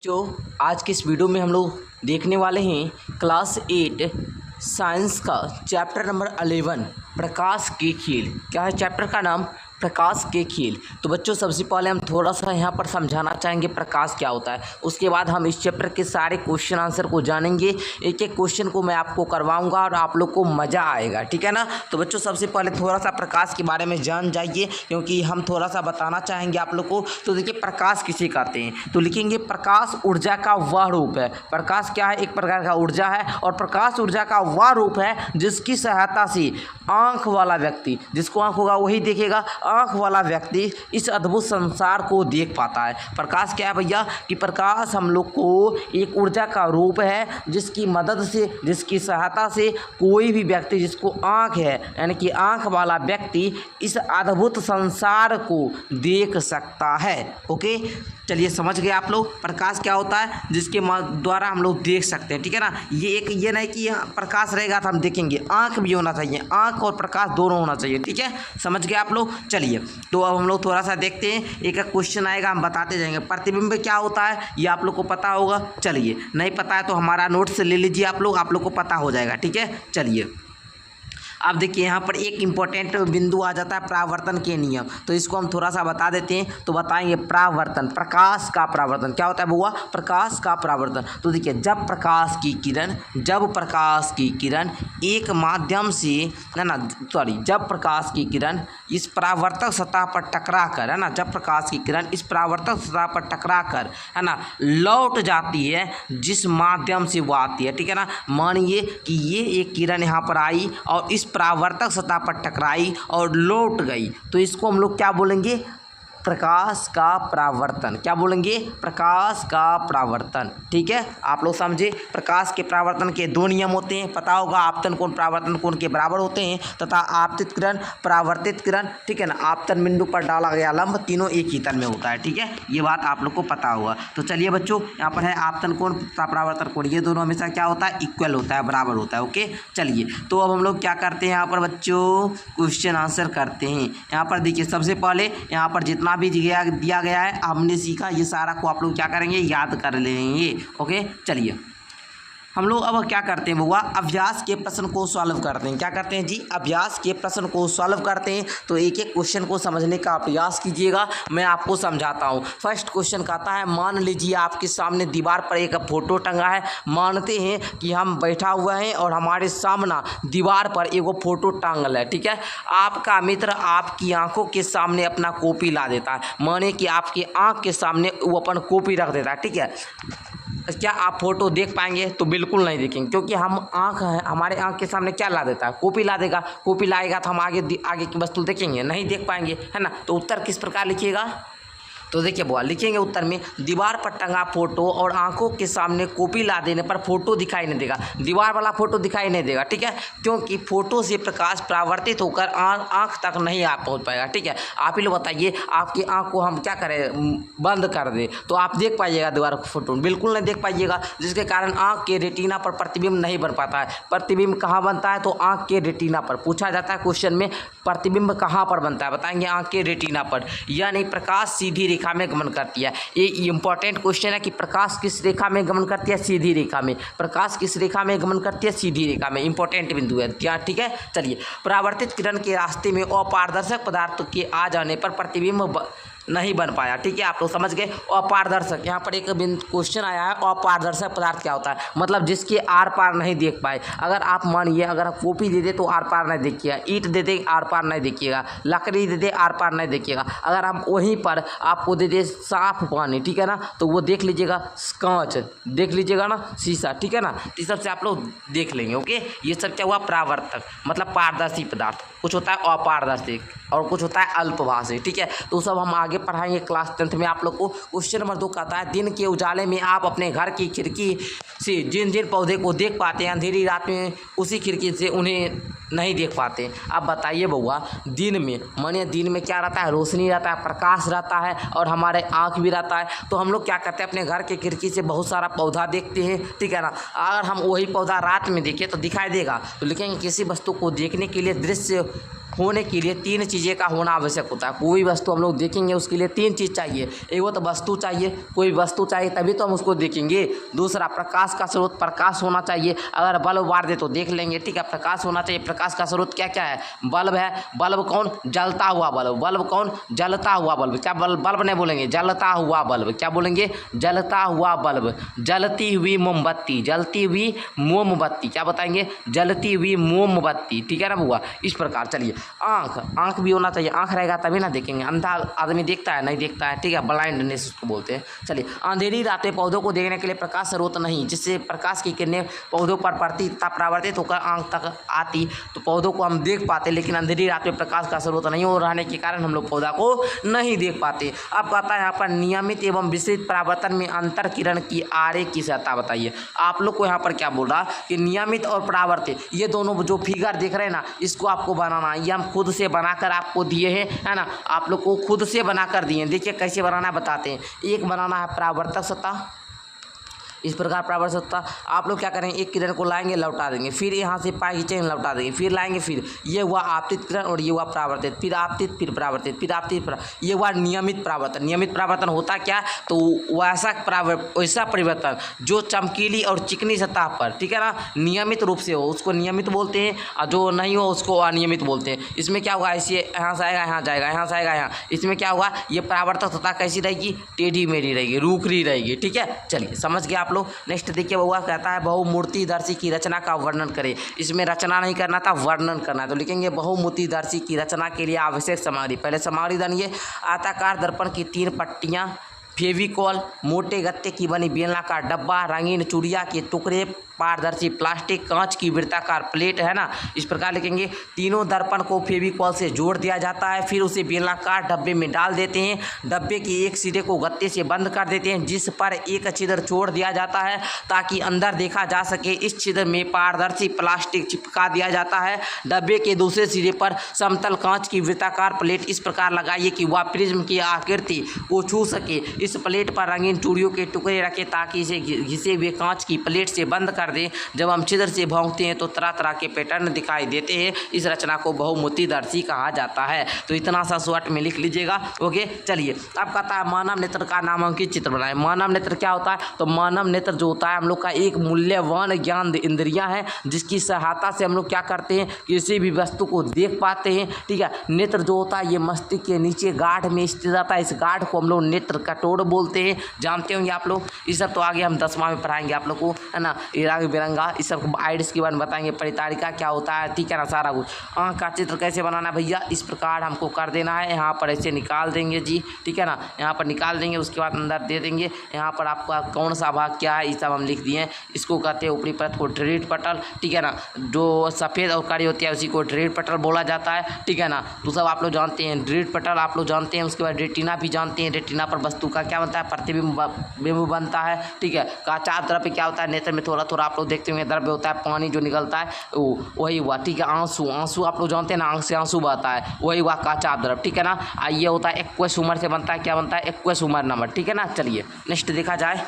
जो आज के इस वीडियो में हम लोग देखने वाले हैं क्लास 8 साइंस का चैप्टर नंबर 11 प्रकाश के खेल। क्या है चैप्टर का नाम? प्रकाश के खेल। तो बच्चों सबसे पहले हम थोड़ा सा यहाँ पर समझाना चाहेंगे प्रकाश क्या होता है। उसके बाद हम इस चैप्टर के सारे क्वेश्चन आंसर को जानेंगे। एक एक क्वेश्चन को मैं आपको करवाऊंगा और आप लोग को मज़ा आएगा, ठीक है ना। तो बच्चों सबसे पहले थोड़ा सा प्रकाश के बारे में जान जाइए, क्योंकि हम थोड़ा सा बताना चाहेंगे आप लोग को। तो देखिए प्रकाश किसे कहते हैं, तो लिखेंगे प्रकाश ऊर्जा का वह रूप है। प्रकाश क्या है? एक प्रकार का ऊर्जा है, और प्रकाश ऊर्जा का वह रूप है जिसकी सहायता से आँख वाला व्यक्ति, जिसको आँख होगा वही देखेगा, आँख वाला व्यक्ति इस अद्भुत संसार को देख पाता है। प्रकाश क्या है भैया? कि प्रकाश हम लोग को एक ऊर्जा का रूप है जिसकी मदद से, जिसकी सहायता से कोई भी व्यक्ति जिसको आँख है, यानी कि आँख वाला व्यक्ति इस अद्भुत संसार को देख सकता है। ओके, चलिए समझ गए आप लोग प्रकाश क्या होता है, जिसके द्वारा हम लोग देख सकते हैं, ठीक है ना। ये नहीं कि प्रकाश रहेगा तो हम देखेंगे, आँख भी होना चाहिए, आँख और प्रकाश दोनों होना चाहिए, ठीक है। समझ गए आप लोग। चलिए तो अब हम लोग थोड़ा सा देखते हैं, एक एक क्वेश्चन आएगा हम बताते जाएंगे। प्रतिबिंब क्या होता है ये आप लोग को पता होगा। चलिए नहीं पता है तो हमारा नोट्स ले लीजिए आप लोग को पता हो जाएगा, ठीक है। चलिए अब देखिए यहाँ पर एक इम्पोर्टेंट बिंदु आ जाता है, परावर्तन के नियम। तो इसको हम थोड़ा सा बता देते हैं। तो बताएंगे परावर्तन, प्रकाश का परावर्तन क्या होता है बुआ? प्रकाश का परावर्तन। तो देखिए जब प्रकाश की किरण एक माध्यम से, है ना, जब प्रकाश की किरण इस परावर्तक सतह पर टकरा कर, है ना, जब प्रकाश की किरण इस परावर्तक सतह पर टकरा कर, है ना, लौट जाती है जिस माध्यम से वो आती है, ठीक है ना। मानिए कि ये एक किरण यहाँ पर आई और इस परावर्तक सतह पर टकराई और लौट गई, तो इसको हम लोग क्या बोलेंगे? प्रकाश का परावर्तन। क्या बोलेंगे? प्रकाश का परावर्तन, ठीक है। आप लोग समझे। प्रकाश के परावर्तन के दो नियम होते हैं, पता होगा, आपतन कोण परावर्तन कोण के बराबर होते हैं तथा आपतित किरण परावर्तित किरण, ठीक है ना। आपतन बिंदु पर डाला गया लंब तीनों एक ही तल में होता है, ठीक है। ये बात आप लोग को पता होगा। तो चलिए बच्चों यहाँ पर है आपतन कोण तथा परावर्तन कोण, ये दोनों हमेशा क्या होता है? इक्वल होता है, बराबर होता है। ओके चलिए तो अब हम लोग क्या करते हैं यहाँ पर बच्चों? क्वेश्चन आंसर करते हैं। यहाँ पर देखिए सबसे पहले यहाँ पर जितना भी दिया गया है हमने सीखा, ये सारा को आप लोग क्या करेंगे? याद कर लेंगे। ओके चलिए हम लोग अब क्या करते हैं बुआ? अभ्यास के प्रश्न को सॉल्व करते हैं। क्या करते हैं जी? अभ्यास के प्रश्न को सॉल्व करते हैं। तो एक एक क्वेश्चन को समझने का प्रयास कीजिएगा, मैं आपको समझाता हूँ। फर्स्ट क्वेश्चन कहता है, मान लीजिए आपके सामने दीवार पर एक फोटो टंगा है। मानते हैं कि हम बैठा हुआ हैं और हमारे सामना दीवार पर एक फोटो टांगल है, ठीक है। आपका मित्र आपकी आंखों के सामने अपना कॉपी ला देता है। माने कि आपकी आंख के सामने वो अपन कॉपी रख देता है, ठीक है। क्या आप फोटो देख पाएंगे? तो बिल्कुल नहीं देखेंगे, क्योंकि हम आँख है, हमारे आँख के सामने क्या ला देता है? कॉपी ला देगा। कॉपी लाएगा तो हम आगे की वस्तु देखेंगे, नहीं देख पाएंगे, है ना। तो उत्तर किस प्रकार लिखिएगा? तो देखिए बुआ लिखेंगे उत्तर में, दीवार पर टंगा फोटो और आंखों के सामने कॉपी ला देने पर फोटो दिखाई नहीं देगा। दीवार वाला फोटो दिखाई नहीं देगा, ठीक है, क्योंकि फोटो से प्रकाश परावर्तित होकर आंख तक नहीं आ पहुंच पाएगा, ठीक है। आप ही लोग बताइए, आपकी आंख को हम क्या करें? बंद कर दे तो आप देख पाइएगा दीवार को फोटो? बिल्कुल नहीं देख पाइएगा, जिसके कारण आँख के रेटिना पर प्रतिबिंब नहीं बन पाता है। प्रतिबिंब कहाँ बनता है? तो आँख के रेटिना पर। पूछा जाता है क्वेश्चन में, प्रतिबिंब कहाँ पर बनता है? बताएंगे आँख के रेटिना पर। यानी प्रकाश सीधी रेखा में गमन करती है। ये इंपॉर्टेंट क्वेश्चन है कि प्रकाश किस रेखा में गमन करती है? सीधी रेखा में। प्रकाश किस रेखा में गमन करती है? सीधी रेखा में। इंपॉर्टेंट बिंदु है क्या, ठीक है। चलिए परावर्तित किरण के रास्ते में अपारदर्शक पदार्थ के आ जाने पर प्रतिबिंब नहीं बन पाया, ठीक है। आप लोग समझ गए। अपारदर्शक, यहाँ पर एक क्वेश्चन आया है, अपारदर्शक पदार्थ क्या होता है? मतलब जिसके आर पार नहीं देख पाए। अगर आप मानिए, अगर आप कॉपी दे दे तो आर पार नहीं देखिएगा, ईंट दे दे आर पार नहीं देखिएगा, लकड़ी दे दे आर पार नहीं देखिएगा। अगर हम वहीं पर आपको दे दे साफ पानी, ठीक है ना, तो वो देख लीजिएगा, कांच देख लीजिएगा ना, शीशा, ठीक है ना। तो इस सबसे आप लोग देख लेंगे। ओके ये सब क्या हुआ? परावर्तक मतलब पारदर्शी पदार्थ। कुछ होता है अपारदर्शी और कुछ होता है अल्पभाषी, ठीक है। तो सब हम आगे पढ़ाएंगे क्लास 10th में आप लोग को। क्वेश्चन नंबर 2 कहता है, दिन के उजाले में आप अपने घर की खिड़की से जिन जिन पौधे को देख पाते हैं, अंधेरी रात में उसी खिड़की से उन्हें नहीं देख पाते। अब बताइए बउआ, दिन में मानिए दिन में क्या रहता है? रोशनी रहता है, प्रकाश रहता है और हमारे आँख भी रहता है। तो हम लोग क्या करते हैं? अपने घर के खिड़की से बहुत सारा पौधा देखते हैं, ठीक है ना। अगर हम वही पौधा रात में देखें तो दिखाई देगा। तो लिखेंगे किसी वस्तु को देखने के लिए दृश्य होने के लिए तीन चीज़ें का होना आवश्यक होता है। कोई वस्तु हम लोग देखेंगे उसके लिए तीन चीज़ चाहिए। एक वो तो वस्तु चाहिए, कोई वस्तु चाहिए तभी तो हम उसको देखेंगे। दूसरा प्रकाश का स्रोत, प्रकाश होना चाहिए। अगर बल्ब मार दे तो देख लेंगे, ठीक है। प्रकाश होना चाहिए। प्रकाश का स्रोत क्या क्या है? बल्ब है। बल्ब कौन? जलता हुआ बल्ब। बल्ब कौन? जलता हुआ बल्ब। क्या बल्ब नहीं बोलेंगे, जलता हुआ बल्ब। क्या बोलेंगे? जलता हुआ बल्ब। जलती हुई मोमबत्ती, जलती हुई मोमबत्ती। क्या बताएंगे? जलती हुई मोमबत्ती, ठीक है ना बुआ। इस प्रकार चलिए। आँख, आँख भी होना चाहिए। आँख रहेगा तभी ना देखेंगे। अंधा आदमी देखता है? नहीं देखता है, ठीक है। ब्लाइंडनेस उसको बोलते हैं। चलिए, अंधेरी रातें पौधों को देखने के लिए प्रकाश स्रोत नहीं, जिससे प्रकाश की किरणें पौधों पर पड़ती तथा परावर्तित होकर आँख तक आती तो पौधों को हम देख पाते। लेकिन अंधेरी रात में प्रकाश का स्रोत नहीं हो रहने के कारण हम लोग पौधा को नहीं देख पाते। अब कहता है यहाँ पर नियमित एवं विस्तृत परावर्तन में अंतर किरण की आरे की सतह बताइए। आप लोग को यहाँ पर क्या बोल रहा कि नियमित और परावर्तित, ये दोनों जो फिगर देख रहे हैं ना, इसको आपको बनाना है। ये हम खुद से बनाकर आपको दिए हैं, है ना। आप लोग को खुद से बनाकर दिए हैं। देखिए कैसे बनाना बताते हैं। एक बनाना है परावर्तक सतह, इस प्रकार परावर्तक सतह। आप लोग क्या करेंगे, एक किरण को लाएंगे, लौटा देंगे, फिर यहाँ से पाई खींचेंगे, लौटा देंगे, फिर लाएंगे, फिर ये हुआ आपतित किरण और ये हुआ परावर्तित, फिर आपतित, फिर परावर्तित, फिर आपतित, ये हुआ नियमित परावर्तन। नियमित परावर्तन होता क्या? तो वैसा परिवर्तन जो चमकीली और चिकनी सतह पर, ठीक है ना, नियमित रूप से हो उसको नियमित बोलते हैं, और जो नहीं हो उसको अनियमित बोलते हैं। इसमें क्या होगा, ऐसे यहाँ से आएगा, यहाँ जाएगा, यहाँ से आएगा, यहाँ। इसमें क्या होगा, ये परावर्तक सतह कैसी रहेगी? टेढ़ी मेढ़ी रहेगी, रूखरी रहेगी, ठीक है। चलिए समझ गए आप लोग। नेक्स्ट देखिए बउआ, कहता है बहुमूर्तिदर्शी की रचना का वर्णन करें। इसमें रचना नहीं करना था, वर्णन करना है। तो लिखेंगे बहुमूर्तिदर्शी की रचना के लिए आवश्यक सामग्री। पहले सामग्री जानिए। आयताकार दर्पण की 3 पट्टियाँ, फेविकॉल, मोटे गत्ते की बनी बेलनाकार डब्बा, रंगीन चूड़िया के टुकड़े, पारदर्शी प्लास्टिक, कांच की वृत्ताकार प्लेट, है ना। इस प्रकार लिखेंगे। तीनों दर्पण को फेविकॉल से जोड़ दिया जाता है, फिर उसे बेलनाकार डब्बे में डाल देते हैं। डब्बे के एक सिरे को गत्ते से बंद कर देते हैं, जिस पर एक छिद्र छोड़ दिया जाता है ताकि अंदर देखा जा सके। इस छिद्र में पारदर्शी प्लास्टिक चिपका दिया जाता है। डब्बे के दूसरे सिरे पर समतल कांच की वृत्ताकार प्लेट इस प्रकार लगाइए कि वह प्रिज्म की आकृति को छू सके। इस प्लेट पर रंगीन चूड़ियों के टुकड़े रखें ताकि इसे घिसे हुए कांच की प्लेट से बंद कर दें। जब हम छिद्र से भौंकते हैं तो तरह तरह के पैटर्न दिखाई देते हैं। इस रचना को बहुमूर्तिदर्शी कहा जाता है। तो इतना सा शॉर्ट में लिख लीजिएगा। ओके, चलिए। अब कहता है मानव नेत्र का नामांकित चित्र बनाएं। मानव नेत्र क्या होता है? तो मानव नेत्र जो होता है हम लोग का एक मूल्यवान ज्ञान इंद्रियां है, जिसकी सहायता से हम लोग क्या करते हैं, किसी भी वस्तु को देख पाते हैं, ठीक है। नेत्र जो होता है ये मस्तिष्क के नीचे गाढ़ में स्थित रहता है। इस गाढ़ को हम लोग नेत्र कटोर बोलते हैं। जानते होंगे आप लोग। ये सब तो आगे हम 10वां में पढ़ाएंगे आप लोग को, है ना। रंग बिरंगा इस सब आइडिस के बारे में बताएंगे, परितारिका क्या होता है, ठीक है ना, सारा कुछ। आँख का चित्र कैसे बनाना है भैया, इस प्रकार हमको कर देना है। यहाँ पर ऐसे निकाल देंगे जी, ठीक है ना। यहाँ पर निकाल देंगे, उसके बाद अंदर दे देंगे। यहाँ पर आपका कौन सा भाग क्या है, ये सब हम लिख दिए हैं। इसको कहते हैं ऊपरी परत को ड्रिड पटल, ठीक है ना। जो सफ़ेद और काली होती है उसी को ड्रिड पटल बोला जाता है, ठीक है ना। तो सब आप लोग जानते हैं। ड्रिड पटल आप लोग जानते हैं। उसके बाद रेटिना भी जानते हैं। रेटिना पर वस्तु का क्या बनता है, प्रतिबिंब बनता है, ठीक है। काचा द्रव्य क्या होता है, नेत्र में थोड़ा थोड़ा आप लोग देखते होंगे द्रव्य होता है, पानी जो निकलता है वही हुआ, ठीक है। आंसू, आंसू आप लोग जानते हैं ना, आंख से आंसू बहता है, वही हुआ काचा द्रव्य, ठीक है ना। ये होता है एक्वस उमर से बनता है, क्या बनता है, एक्वस उमर नंबर, ठीक है ना। चलिए नेक्स्ट देखा जाए।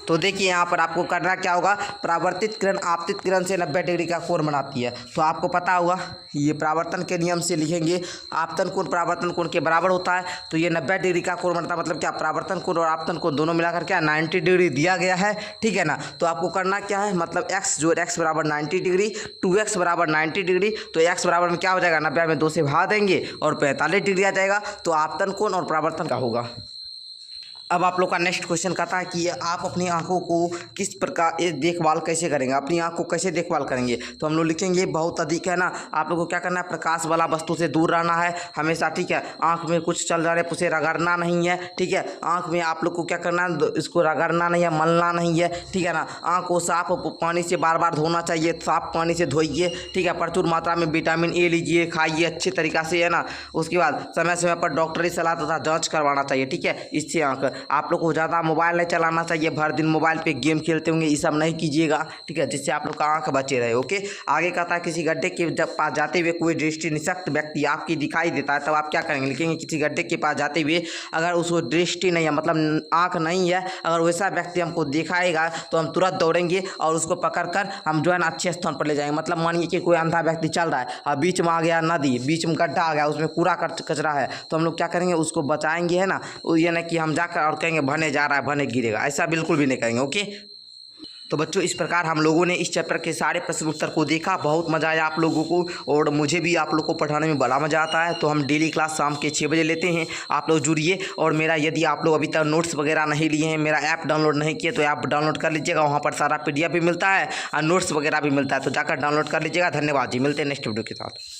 तो देखिए यहाँ पर आपको करना क्या होगा, परावर्तित किरण आपतित किरण से 90 डिग्री का कोण बनाती है। तो आपको पता होगा ये परावर्तन के नियम से लिखेंगे। आपतन कोण परावर्तन कोण के बराबर होता है। तो ये 90 डिग्री का कोण बनता है, मतलब क्या, परावर्तन कोण और आपतन कोण दोनों मिलाकर क्या 90 डिग्री दिया गया है, ठीक है ना। तो आपको करना क्या है, मतलब x जो x बराबर 90 डिग्री, 2x बराबर 90 डिग्री। तो x बराबर में क्या हो जाएगा, 90 में 2 से भाग देंगे और 45 डिग्री आ जाएगा। तो आपतन कोण और परावर्तन का होगा। अब आप लोग का नेक्स्ट क्वेश्चन कहता है कि आप अपनी आंखों को किस प्रकार देखभाल कैसे करेंगे, अपनी आंख को कैसे देखभाल करेंगे। तो हम लोग लिखेंगे बहुत अधिक, है ना। आप लोग को क्या करना है, प्रकाश वाला वस्तु से दूर रहना है हमेशा, ठीक है। आंख में कुछ चल रहा है उसे रगड़ना नहीं है, ठीक है। आंख में आप लोग को क्या करना है, इसको रगड़ना नहीं है, मलना नहीं है, ठीक है ना। आंख को साफ पानी से बार बार धोना चाहिए, साफ पानी से धोइए, ठीक है। प्रचुर मात्रा में विटामिन ए लीजिए, खाइए अच्छे तरीक़ा से, है ना। उसके बाद समय समय पर डॉक्टरी सलाह तथा जाँच करवाना चाहिए, ठीक है। इससे आँख आप लोग को ज़्यादा मोबाइल नहीं चलाना चाहिए, भर दिन मोबाइल पे गेम खेलते होंगे, ये सब नहीं कीजिएगा, ठीक है, जिससे आप लोग का आँख बचे रहे। ओके, आगे कहता है किसी गड्ढे के जब पास जाते हुए कोई दृष्टि निषक्त व्यक्ति आपकी दिखाई देता है, तब आप क्या करेंगे? लिखेंगे किसी गड्ढे के पास जाते हुए अगर उसको दृष्टि नहीं है, मतलब आँख नहीं है, अगर वैसा व्यक्ति हमको दिखाएगा तो हम तुरंत दौड़ेंगे और उसको पकड़ कर हम जो है ना अच्छे स्थान पर ले जाएंगे। मतलब मानिए कि कोई अंधा व्यक्ति चल रहा है और बीच में आ गया नदी, बीच में गड्ढा आ गया, उसमें कूड़ा कचरा है, तो हम लोग क्या करेंगे? उसको बचाएंगे, है ना। ये ना कि हम जाकर और कहेंगे भने जा रहा है, भने गिरेगा, ऐसा बिल्कुल भी नहीं करेंगे। ओके, तो बच्चों इस प्रकार हम लोगों ने इस चैप्टर के सारे प्रश्न उत्तर को देखा, बहुत मज़ा आया आप लोगों को और मुझे भी आप लोग को पढ़ाने में बड़ा मज़ा आता है। तो हम डेली क्लास शाम के 6 बजे लेते हैं, आप लोग जुड़िए। और मेरा यदि आप लोग अभी तक नोट्स वगैरह नहीं लिए हैं, मेरा ऐप डाउनलोड नहीं किए, तो ऐप डाउनलोड कर लीजिएगा, वहाँ पर सारा PDF भी मिलता है और नोट्स वगैरह भी मिलता है, तो जाकर डाउनलोड कर लीजिएगा। धन्यवाद जी, मिलते हैं नेक्स्ट वीडियो के साथ।